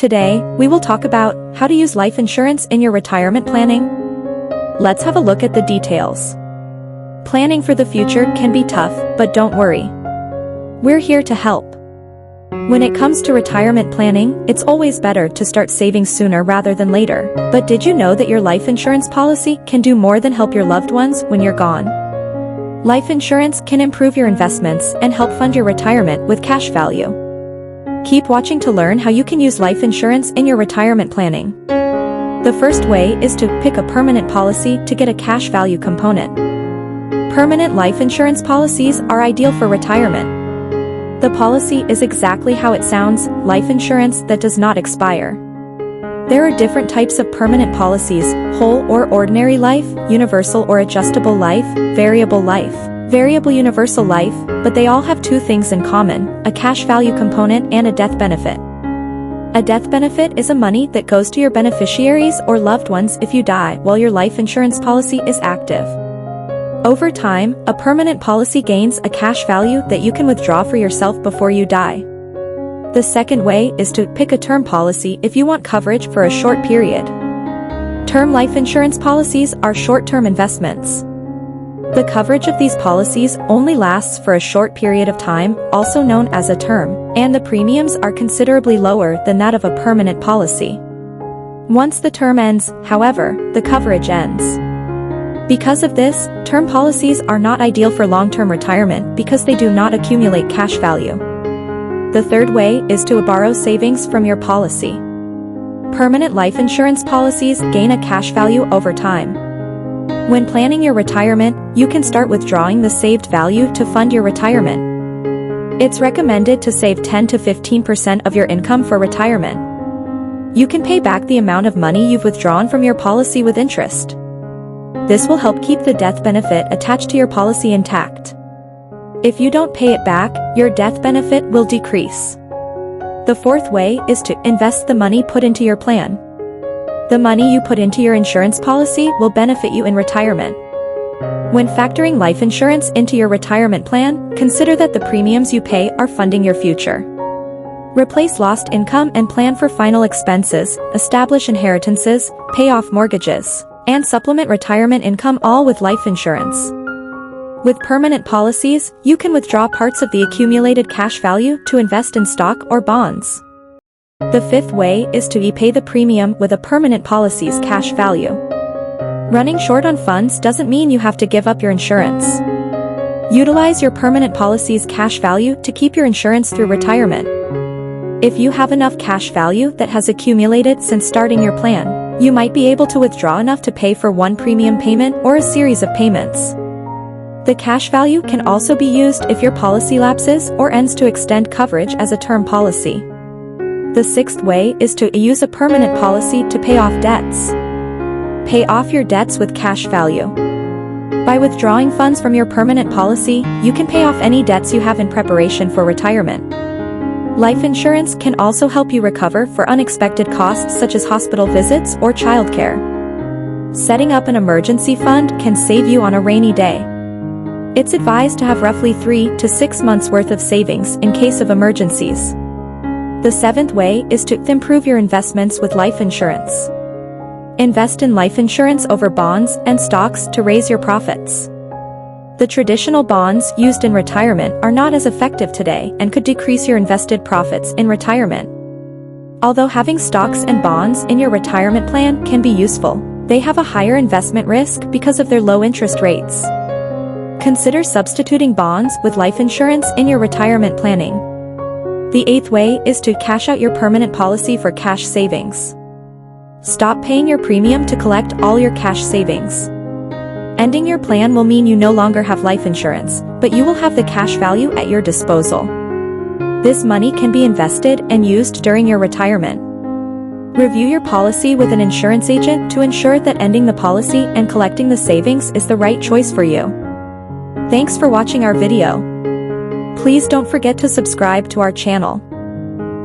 Today, we will talk about how to use life insurance in your retirement planning. Let's have a look at the details. Planning for the future can be tough, but don't worry. We're here to help. When it comes to retirement planning, it's always better to start saving sooner rather than later. But did you know that your life insurance policy can do more than help your loved ones when you're gone? Life insurance can improve your investments and help fund your retirement with cash value. Keep watching to learn how you can use life insurance in your retirement planning. The first way is to pick a permanent policy to get a cash value component. Permanent life insurance policies are ideal for retirement. The policy is exactly how it sounds, life insurance that does not expire. There are different types of permanent policies: whole or ordinary life, universal or adjustable life, variable universal life, but they all have two things in common: a cash value component and a death benefit. A death benefit is a money that goes to your beneficiaries or loved ones if you die while your life insurance policy is active. Over time, a permanent policy gains a cash value that you can withdraw for yourself before you die. The second way is to pick a term policy if you want coverage for a short period. Term life insurance policies are short-term investments. The coverage of these policies only lasts for a short period of time, also known as a term, and the premiums are considerably lower than that of a permanent policy. Once the term ends, however, the coverage ends. Because of this, term policies are not ideal for long-term retirement because they do not accumulate cash value. The third way is to borrow savings from your policy. Permanent life insurance policies gain a cash value over time. When planning your retirement, you can start withdrawing the saved value to fund your retirement. It's recommended to save 10 to 15% of your income for retirement. You can pay back the amount of money you've withdrawn from your policy with interest. This will help keep the death benefit attached to your policy intact. If you don't pay it back, your death benefit will decrease. The fourth way is to invest the money put into your plan. The money you put into your insurance policy will benefit you in retirement. When factoring life insurance into your retirement plan, consider that the premiums you pay are funding your future. Replace lost income and plan for final expenses, establish inheritances, pay off mortgages, and supplement retirement income, all with life insurance. With permanent policies, you can withdraw parts of the accumulated cash value to invest in stock or bonds. The fifth way is to pay the premium with a permanent policy's cash value. Running short on funds doesn't mean you have to give up your insurance. Utilize your permanent policy's cash value to keep your insurance through retirement. If you have enough cash value that has accumulated since starting your plan, you might be able to withdraw enough to pay for one premium payment or a series of payments. The cash value can also be used if your policy lapses or ends to extend coverage as a term policy. The sixth way is to use a permanent policy to pay off debts. Pay off your debts with cash value. By withdrawing funds from your permanent policy, you can pay off any debts you have in preparation for retirement. Life insurance can also help you recover for unexpected costs such as hospital visits or childcare. Setting up an emergency fund can save you on a rainy day. It's advised to have roughly 3 to 6 months' worth of savings in case of emergencies. The seventh way is to improve your investments with life insurance. Invest in life insurance over bonds and stocks to raise your profits. The traditional bonds used in retirement are not as effective today and could decrease your invested profits in retirement. Although having stocks and bonds in your retirement plan can be useful, they have a higher investment risk because of their low interest rates. Consider substituting bonds with life insurance in your retirement planning. The eighth way is to cash out your permanent policy for cash savings. Stop paying your premium to collect all your cash savings. Ending your plan will mean you no longer have life insurance, but you will have the cash value at your disposal. This money can be invested and used during your retirement. Review your policy with an insurance agent to ensure that ending the policy and collecting the savings is the right choice for you. Thanks for watching our video. Please don't forget to subscribe to our channel.